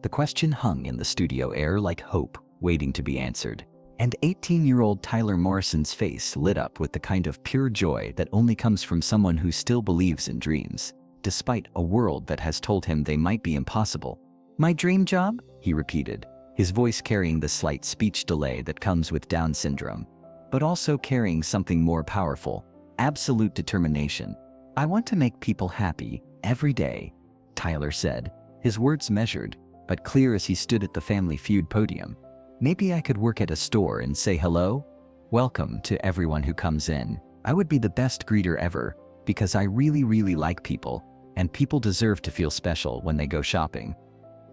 The question hung in the studio air like hope, waiting to be answered. And 18-year-old Tyler Morrison's face lit up with the kind of pure joy that only comes from someone who still believes in dreams, despite a world that has told him they might be impossible. "My dream job?" he repeated, his voice carrying the slight speech delay that comes with Down syndrome, but also carrying something more powerful: absolute determination. "I want to make people happy, every day," Tyler said, his words measured, but clear as he stood at the Family Feud podium. "Maybe I could work at a store and say hello? Welcome to everyone who comes in. I would be the best greeter ever, because I really like people, and people deserve to feel special when they go shopping."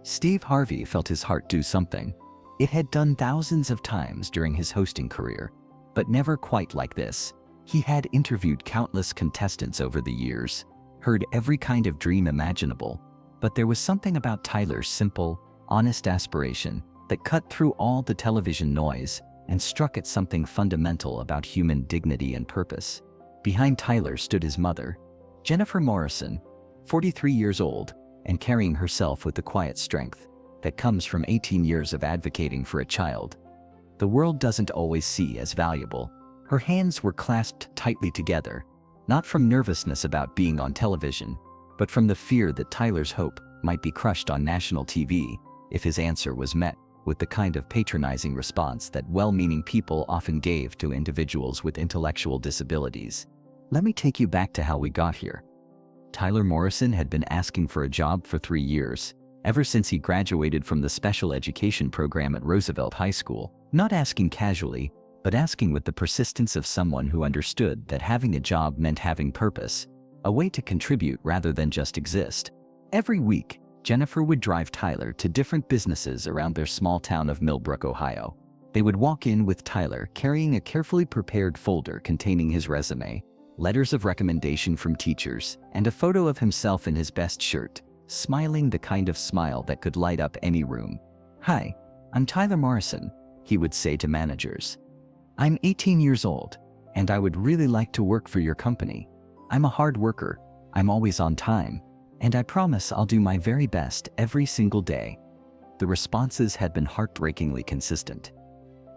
Steve Harvey felt his heart do something. It had done thousands of times during his hosting career, but never quite like this. He had interviewed countless contestants over the years, heard every kind of dream imaginable, but there was something about Tyler's simple, honest aspiration that cut through all the television noise and struck at something fundamental about human dignity and purpose. Behind Tyler stood his mother, Jennifer Morrison, 43 years old, and carrying herself with the quiet strength that comes from 18 years of advocating for a child the world doesn't always see as valuable. Her hands were clasped tightly together, not from nervousness about being on television, but from the fear that Tyler's hope might be crushed on national TV if his answer was met with the kind of patronizing response that well-meaning people often gave to individuals with intellectual disabilities. "Let me take you back to how we got here." Tyler Morrison had been asking for a job for 3 years, ever since he graduated from the special education program at Roosevelt High School. Not asking casually, but asking with the persistence of someone who understood that having a job meant having purpose, a way to contribute rather than just exist. Every week, Jennifer would drive Tyler to different businesses around their small town of Millbrook, Ohio. They would walk in with Tyler carrying a carefully prepared folder containing his resume, letters of recommendation from teachers, and a photo of himself in his best shirt, smiling the kind of smile that could light up any room. "Hi, I'm Tyler Morrison," he would say to managers. "I'm 18 years old, and I would really like to work for your company. I'm a hard worker, I'm always on time, and I promise I'll do my very best every single day." The responses had been heartbreakingly consistent.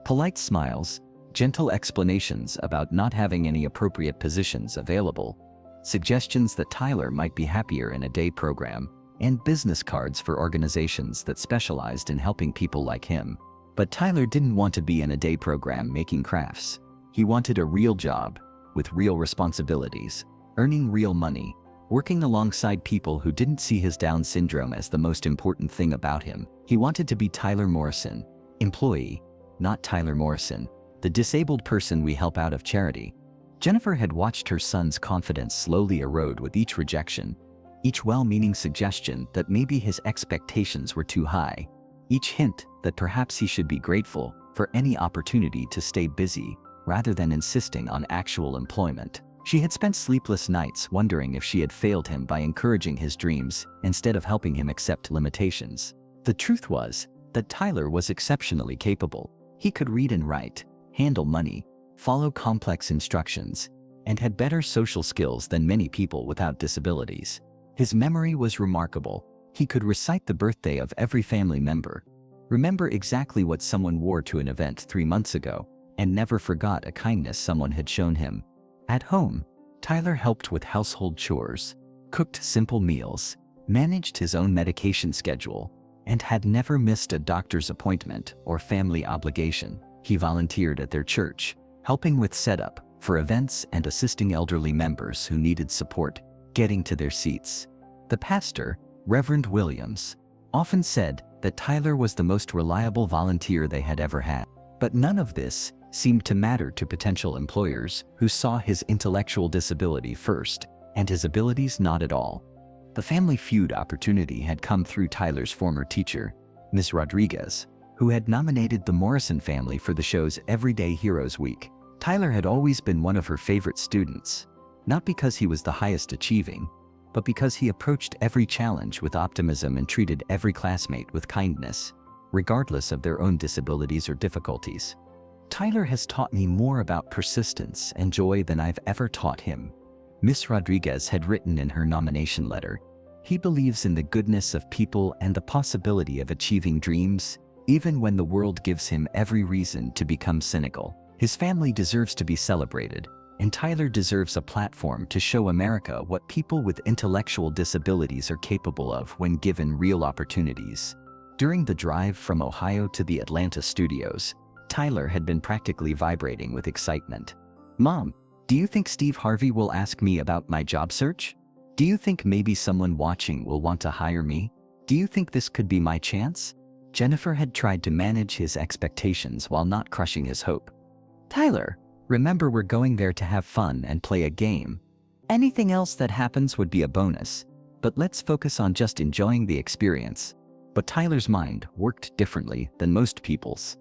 Polite smiles, gentle explanations about not having any appropriate positions available, suggestions that Tyler might be happier in a day program, and business cards for organizations that specialized in helping people like him. But Tyler didn't want to be in a day program making crafts. He wanted a real job, with real responsibilities, earning real money, working alongside people who didn't see his Down syndrome as the most important thing about him. He wanted to be Tyler Morrison, employee, not Tyler Morrison, the disabled person we help out of charity. Jennifer had watched her son's confidence slowly erode with each rejection, each well-meaning suggestion that maybe his expectations were too high, each hint that perhaps he should be grateful for any opportunity to stay busy rather than insisting on actual employment. She had spent sleepless nights wondering if she had failed him by encouraging his dreams instead of helping him accept limitations. The truth was that Tyler was exceptionally capable. He could read and write, handle money, follow complex instructions, and had better social skills than many people without disabilities. His memory was remarkable. He could recite the birthday of every family member, remember exactly what someone wore to an event 3 months ago, and never forgot a kindness someone had shown him. At home, Tyler helped with household chores, cooked simple meals, managed his own medication schedule, and had never missed a doctor's appointment or family obligation. He volunteered at their church, helping with setup for events and assisting elderly members who needed support getting to their seats. The pastor, Reverend Williams, often said that Tyler was the most reliable volunteer they had ever had. But none of this seemed to matter to potential employers who saw his intellectual disability first and his abilities not at all. The Family Feud opportunity had come through Tyler's former teacher, Ms. Rodriguez, who had nominated the Morrison family for the show's Everyday Heroes Week. Tyler had always been one of her favorite students, not because he was the highest achieving, but because he approached every challenge with optimism and treated every classmate with kindness, regardless of their own disabilities or difficulties. "Tyler has taught me more about persistence and joy than I've ever taught him," Ms. Rodriguez had written in her nomination letter. He believes in the goodness of people and the possibility of achieving dreams, even when the world gives him every reason to become cynical. His family deserves to be celebrated, and Tyler deserves a platform to show America what people with intellectual disabilities are capable of when given real opportunities. During the drive from Ohio to the Atlanta studios, Tyler had been practically vibrating with excitement. "Mom, do you think Steve Harvey will ask me about my job search? Do you think maybe someone watching will want to hire me? Do you think this could be my chance?" Jennifer had tried to manage his expectations while not crushing his hope. "Tyler, remember we're going there to have fun and play a game. Anything else that happens would be a bonus, but let's focus on just enjoying the experience." But Tyler's mind worked differently than most people's.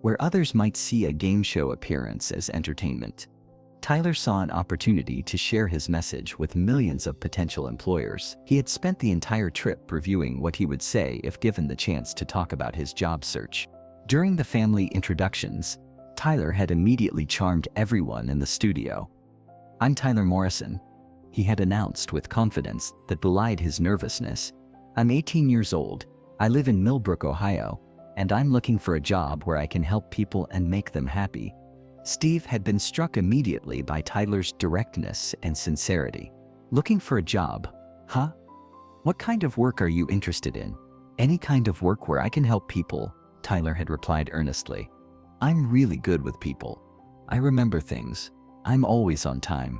Where others might see a game show appearance as entertainment, Tyler saw an opportunity to share his message with millions of potential employers. He had spent the entire trip reviewing what he would say if given the chance to talk about his job search. During the family introductions, Tyler had immediately charmed everyone in the studio. "I'm Tyler Morrison," he had announced with confidence that belied his nervousness. "I'm 18 years old, I live in Millbrook, Ohio, and I'm looking for a job where I can help people and make them happy." Steve had been struck immediately by Tyler's directness and sincerity. "Looking for a job, huh? What kind of work are you interested in?" "Any kind of work where I can help people," Tyler had replied earnestly. "I'm really good with people. I remember things. I'm always on time.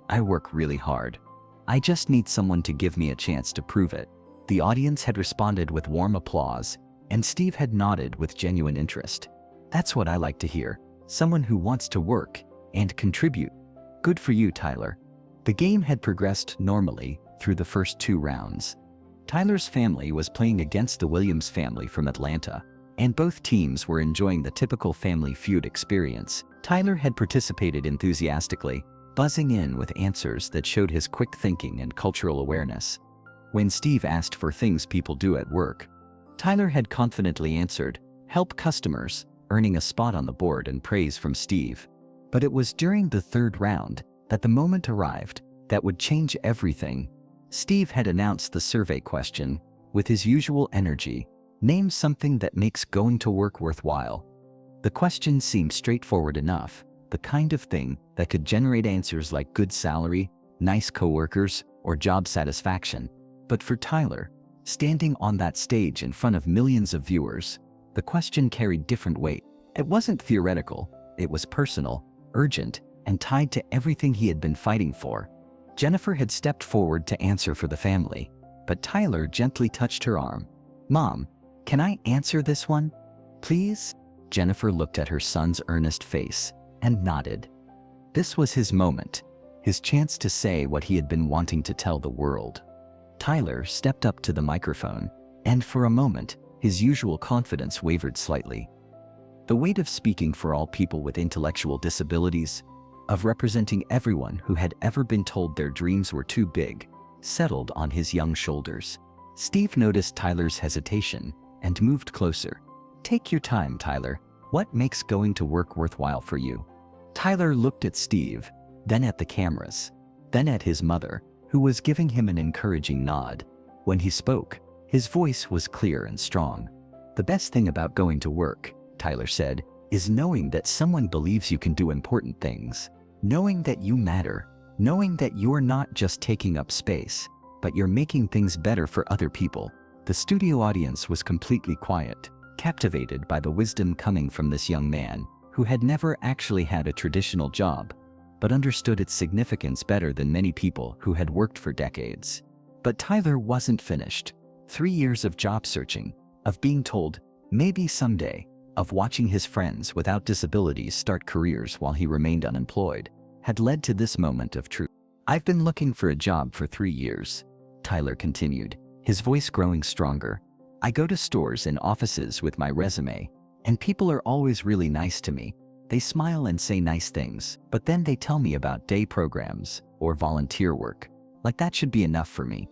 I work really hard. I just need someone to give me a chance to prove it." The audience had responded with warm applause, and Steve had nodded with genuine interest. "That's what I like to hear. Someone who wants to work and contribute. Good for you, Tyler." The game had progressed normally through the first 2 rounds. Tyler's family was playing against the Williams family from Atlanta, and both teams were enjoying the typical Family Feud experience. Tyler had participated enthusiastically, buzzing in with answers that showed his quick thinking and cultural awareness. When Steve asked for things people do at work, Tyler had confidently answered, "Help customers," earning a spot on the board and praise from Steve. But it was during the 3rd round that the moment arrived that would change everything. Steve had announced the survey question with his usual energy: "Name something that makes going to work worthwhile." The question seemed straightforward enough, the kind of thing that could generate answers like good salary, nice coworkers, or job satisfaction. But for Tyler, standing on that stage in front of millions of viewers, the question carried different weight. It wasn't theoretical, it was personal, urgent, and tied to everything he had been fighting for. Jennifer had stepped forward to answer for the family, but Tyler gently touched her arm. "Mom, can I answer this one, please?" Jennifer looked at her son's earnest face and nodded. This was his moment, his chance to say what he had been wanting to tell the world. Tyler stepped up to the microphone, and for a moment, his usual confidence wavered slightly. The weight of speaking for all people with intellectual disabilities, of representing everyone who had ever been told their dreams were too big, settled on his young shoulders. Steve noticed Tyler's hesitation and moved closer. "Take your time, Tyler. What makes going to work worthwhile for you?" Tyler looked at Steve, then at the cameras, then at his mother, who was giving him an encouraging nod. When he spoke, his voice was clear and strong. "The best thing about going to work," Tyler said, "is knowing that someone believes you can do important things. Knowing that you matter. Knowing that you're not just taking up space, but you're making things better for other people." The studio audience was completely quiet, captivated by the wisdom coming from this young man, who had never actually had a traditional job, but understood its significance better than many people who had worked for decades. But Tyler wasn't finished. 3 years of job searching, of being told, maybe someday, of watching his friends without disabilities start careers while he remained unemployed, had led to this moment of truth. "I've been looking for a job for 3 years, Tyler continued, his voice growing stronger. "I go to stores and offices with my resume, and people are always really nice to me. They smile and say nice things, but then they tell me about day programs or volunteer work. Like that should be enough for me."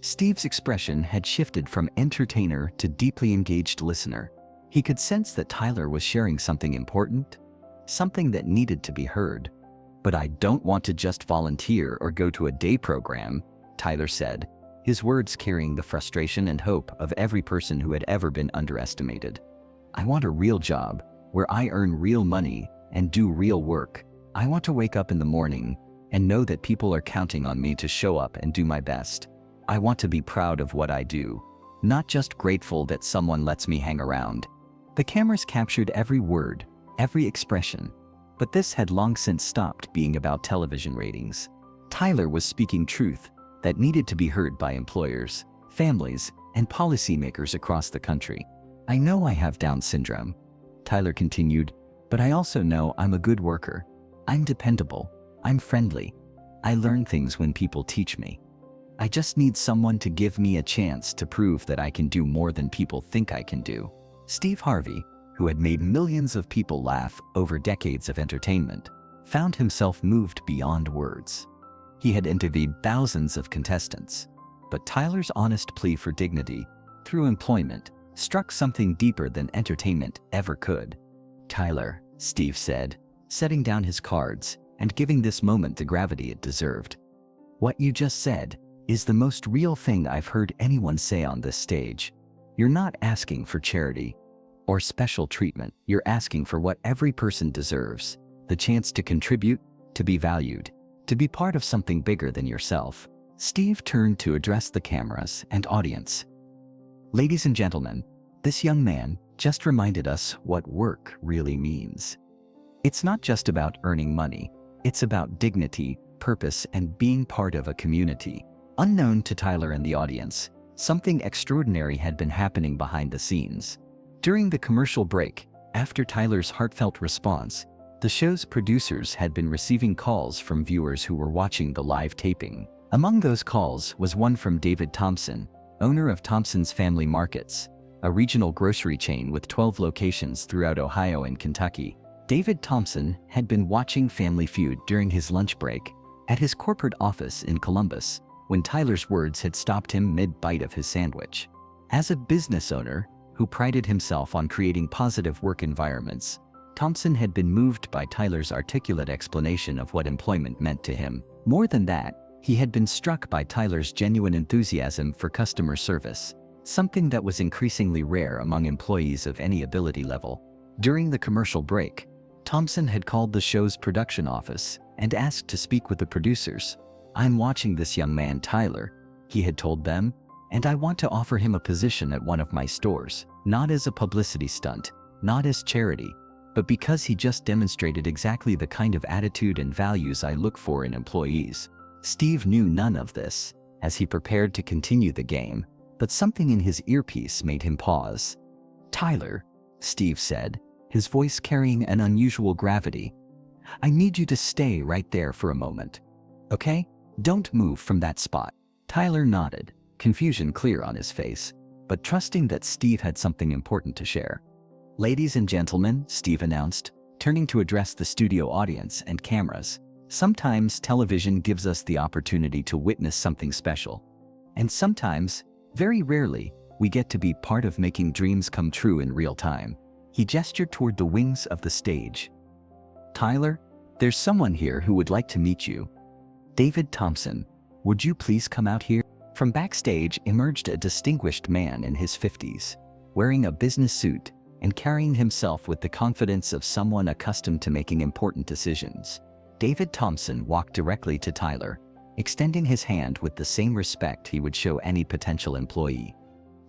Steve's expression had shifted from entertainer to deeply engaged listener. He could sense that Tyler was sharing something important, something that needed to be heard. "But I don't want to just volunteer or go to a day program," Tyler said, his words carrying the frustration and hope of every person who had ever been underestimated. "I want a real job, where I earn real money and do real work. I want to wake up in the morning and know that people are counting on me to show up and do my best. I want to be proud of what I do, not just grateful that someone lets me hang around." The cameras captured every word, every expression, but this had long since stopped being about television ratings. Tyler was speaking truth that needed to be heard by employers, families, and policymakers across the country. "I know I have Down syndrome," Tyler continued, "but I also know I'm a good worker. I'm dependable. I'm friendly. I learn things when people teach me. I just need someone to give me a chance to prove that I can do more than people think I can do." Steve Harvey, who had made millions of people laugh over decades of entertainment, found himself moved beyond words. He had interviewed thousands of contestants, but Tyler's honest plea for dignity through employment struck something deeper than entertainment ever could. "Tyler," Steve said, setting down his cards and giving this moment the gravity it deserved, "what you just said is the most real thing I've heard anyone say on this stage. You're not asking for charity or special treatment. You're asking for what every person deserves: the chance to contribute, to be valued, to be part of something bigger than yourself." Steve turned to address the cameras and audience. "Ladies and gentlemen, this young man just reminded us what work really means. It's not just about earning money. It's about dignity, purpose, and being part of a community." Unknown to Tyler and the audience, something extraordinary had been happening behind the scenes. During the commercial break, after Tyler's heartfelt response, the show's producers had been receiving calls from viewers who were watching the live taping. Among those calls was one from David Thompson, owner of Thompson's Family Markets, a regional grocery chain with 12 locations throughout Ohio and Kentucky. David Thompson had been watching Family Feud during his lunch break at his corporate office in Columbus when Tyler's words had stopped him mid-bite of his sandwich. As a business owner who prided himself on creating positive work environments, Thompson had been moved by Tyler's articulate explanation of what employment meant to him. More than that, he had been struck by Tyler's genuine enthusiasm for customer service, something that was increasingly rare among employees of any ability level. During the commercial break, Thompson had called the show's production office and asked to speak with the producers. "I'm watching this young man, Tyler," he had told them, "and I want to offer him a position at one of my stores, not as a publicity stunt, not as charity, but because he just demonstrated exactly the kind of attitude and values I look for in employees." Steve knew none of this as he prepared to continue the game, but something in his earpiece made him pause. "Tyler," Steve said, his voice carrying an unusual gravity, "I need you to stay right there for a moment. Okay? Don't move from that spot." Tyler nodded, confusion clear on his face, but trusting that Steve had something important to share. "Ladies and gentlemen," Steve announced, turning to address the studio audience and cameras, "sometimes television gives us the opportunity to witness something special. And sometimes, very rarely, we get to be part of making dreams come true in real time." He gestured toward the wings of the stage. "Tyler, there's someone here who would like to meet you. David Thompson, would you please come out here?" From backstage emerged a distinguished man in his 50s, wearing a business suit and carrying himself with the confidence of someone accustomed to making important decisions. David Thompson walked directly to Tyler, extending his hand with the same respect he would show any potential employee.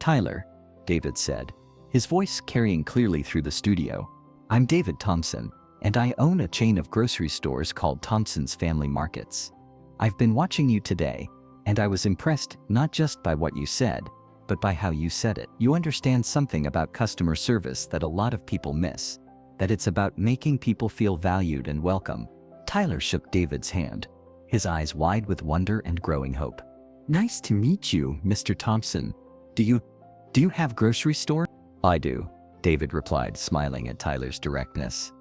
"Tyler," David said, his voice carrying clearly through the studio, "I'm David Thompson, and I own a chain of grocery stores called Thompson's Family Markets. I've been watching you today, and I was impressed not just by what you said, but by how you said it. You understand something about customer service that a lot of people miss, that it's about making people feel valued and welcome." Tyler shook David's hand, his eyes wide with wonder and growing hope. "Nice to meet you, Mr. Thompson. Do you have grocery store?" "I do," David replied, smiling at Tyler's directness.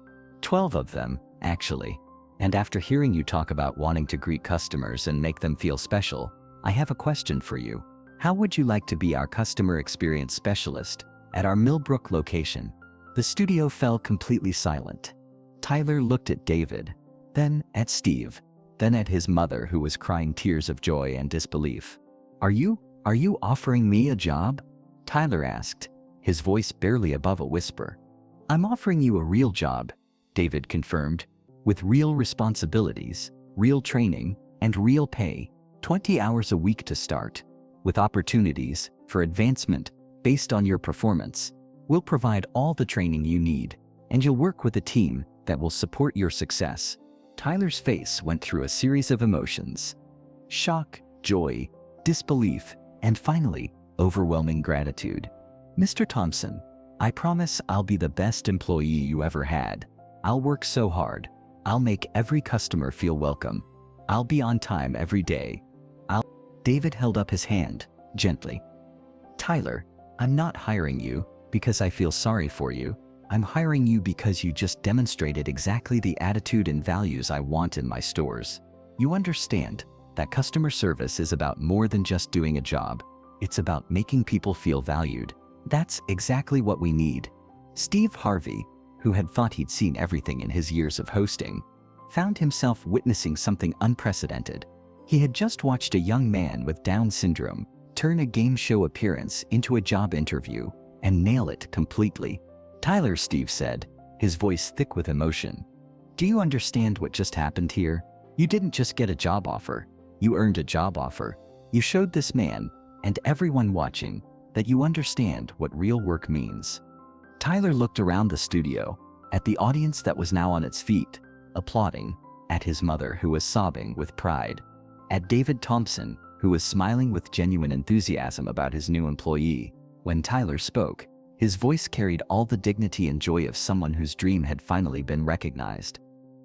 12 of them, actually. And after hearing you talk about wanting to greet customers and make them feel special, I have a question for you. How would you like to be our customer experience specialist at our Millbrook location?" The studio fell completely silent. Tyler looked at David, then at Steve, then at his mother, who was crying tears of joy and disbelief. Are you "Are you offering me a job?" Tyler asked, his voice barely above a whisper. "I'm offering you a real job," David confirmed, "with real responsibilities, real training, and real pay, 20 hours a week to start, with opportunities for advancement based on your performance. We'll provide all the training you need, and you'll work with a team that will support your success." Tyler's face went through a series of emotions: shock, joy, disbelief, and finally, overwhelming gratitude. "Mr. Thompson, I promise I'll be the best employee you ever had. I'll work so hard. I'll make every customer feel welcome. I'll be on time every day. David held up his hand, gently. "Tyler, I'm not hiring you because I feel sorry for you. I'm hiring you because you just demonstrated exactly the attitude and values I want in my stores. You understand that customer service is about more than just doing a job. It's about making people feel valued. That's exactly what we need." Steve Harvey, who had thought he'd seen everything in his years of hosting, found himself witnessing something unprecedented. He had just watched a young man with Down syndrome turn a game show appearance into a job interview and nail it completely. "Tyler," Steve said, his voice thick with emotion, "do you understand what just happened here? You didn't just get a job offer. You earned a job offer. You showed this man and everyone watching that you understand what real work means." Tyler looked around the studio, at the audience that was now on its feet, applauding, at his mother who was sobbing with pride, at David Thompson, who was smiling with genuine enthusiasm about his new employee. When Tyler spoke, his voice carried all the dignity and joy of someone whose dream had finally been recognized.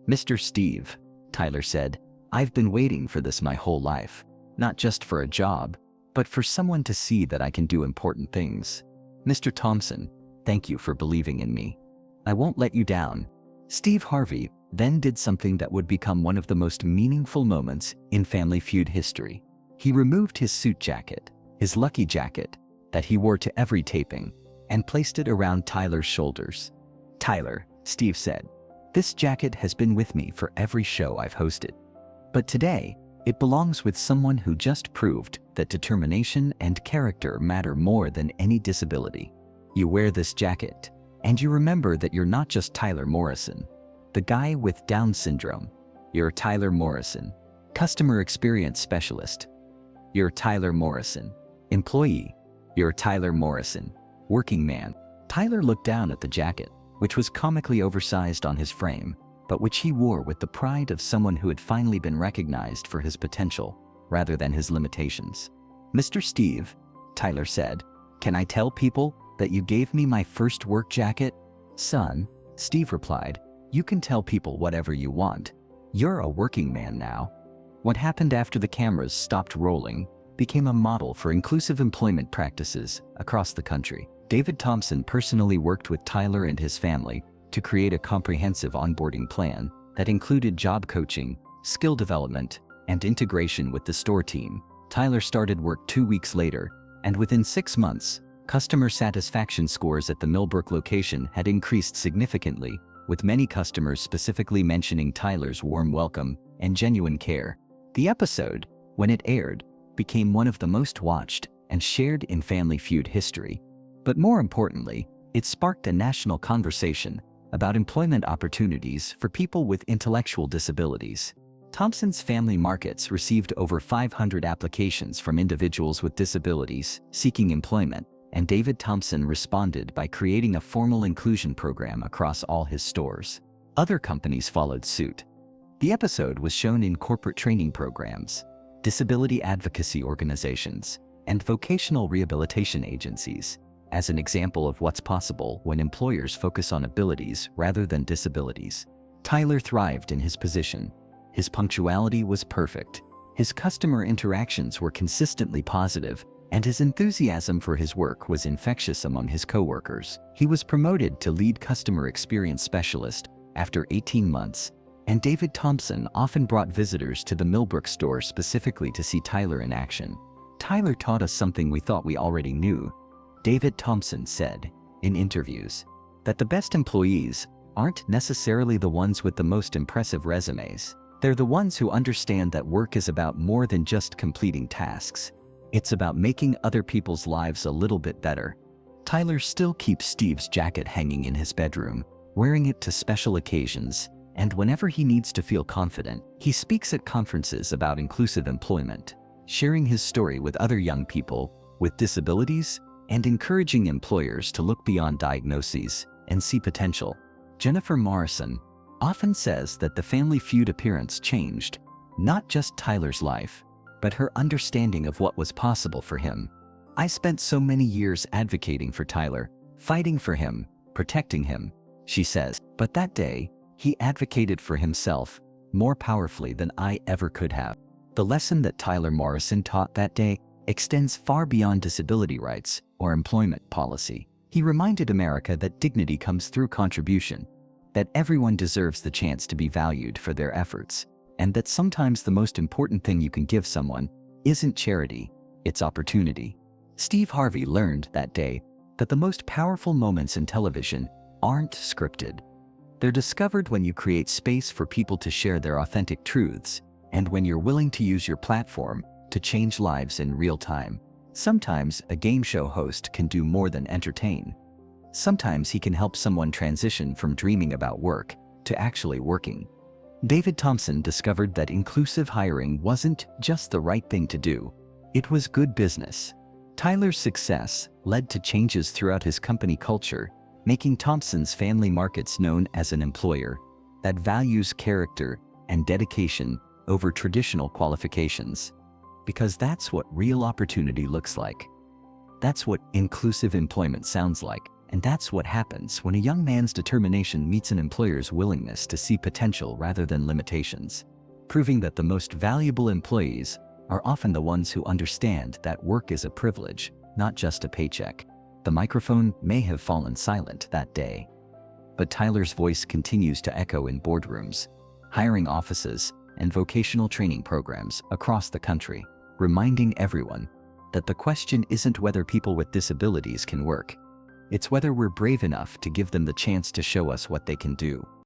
"Mr. Steve," Tyler said, "I've been waiting for this my whole life. Not just for a job, but for someone to see that I can do important things. Mr. Thompson, thank you for believing in me. I won't let you down." Steve Harvey then did something that would become one of the most meaningful moments in Family Feud history. He removed his suit jacket, his lucky jacket, that he wore to every taping, and placed it around Tyler's shoulders. "Tyler," Steve said, "this jacket has been with me for every show I've hosted. But today, it belongs with someone who just proved that determination and character matter more than any disability. You wear this jacket, and you remember that you're not just Tyler Morrison, the guy with Down syndrome. You're Tyler Morrison, customer experience specialist. You're Tyler Morrison, employee. You're Tyler Morrison, working man." Tyler looked down at the jacket, which was comically oversized on his frame, but which he wore with the pride of someone who had finally been recognized for his potential, rather than his limitations. "Mr. Steve," Tyler said, "can I tell people that you gave me my first work jacket?" "Son," Steve replied, "you can tell people whatever you want. You're a working man now." What happened after the cameras stopped rolling became a model for inclusive employment practices across the country. David Thompson personally worked with Tyler and his family to create a comprehensive onboarding plan that included job coaching, skill development, and integration with the store team. Tyler started work 2 weeks later, and within 6 months, customer satisfaction scores at the Millbrook location had increased significantly, with many customers specifically mentioning Tyler's warm welcome and genuine care. The episode, when it aired, became one of the most watched and shared in Family Feud history. But more importantly, it sparked a national conversation about employment opportunities for people with intellectual disabilities. Thompson's Family Markets received over 500 applications from individuals with disabilities seeking employment, and David Thompson responded by creating a formal inclusion program across all his stores. Other companies followed suit. The episode was shown in corporate training programs, disability advocacy organizations, and vocational rehabilitation agencies, as an example of what's possible when employers focus on abilities rather than disabilities. Tyler thrived in his position. His punctuality was perfect. His customer interactions were consistently positive, and his enthusiasm for his work was infectious among his coworkers. He was promoted to lead customer experience specialist after 18 months, and David Thompson often brought visitors to the Millbrook store specifically to see Tyler in action. "Tyler taught us something we thought we already knew," David Thompson said in interviews, "that the best employees aren't necessarily the ones with the most impressive resumes. They're the ones who understand that work is about more than just completing tasks. It's about making other people's lives a little bit better. Tyler still keeps Steve's jacket hanging in his bedroom, wearing it to special occasions, and whenever he needs to feel confident, he speaks at conferences about inclusive employment, sharing his story with other young people with disabilities and encouraging employers to look beyond diagnoses and see potential. Jennifer Morrison often says that the Family Feud appearance changed not just Tyler's life, but her understanding of what was possible for him. "I spent so many years advocating for Tyler, fighting for him, protecting him," she says. "But that day, he advocated for himself more powerfully than I ever could have." The lesson that Tyler Morrison taught that day extends far beyond disability rights or employment policy. He reminded America that dignity comes through contribution, that everyone deserves the chance to be valued for their efforts, and that sometimes the most important thing you can give someone isn't charity, it's opportunity. Steve Harvey learned that day that the most powerful moments in television aren't scripted. They're discovered when you create space for people to share their authentic truths, and when you're willing to use your platform to change lives in real time. Sometimes a game show host can do more than entertain. Sometimes he can help someone transition from dreaming about work to actually working. David Thompson discovered that inclusive hiring wasn't just the right thing to do, it was good business. Tyler's success led to changes throughout his company culture, making Thompson's Family Markets known as an employer that values character and dedication over traditional qualifications. Because that's what real opportunity looks like. That's what inclusive employment sounds like, and that's what happens when a young man's determination meets an employer's willingness to see potential rather than limitations, proving that the most valuable employees are often the ones who understand that work is a privilege, not just a paycheck. The microphone may have fallen silent that day, but Tyler's voice continues to echo in boardrooms, hiring offices, and vocational training programs across the country, reminding everyone that the question isn't whether people with disabilities can work. It's whether we're brave enough to give them the chance to show us what they can do.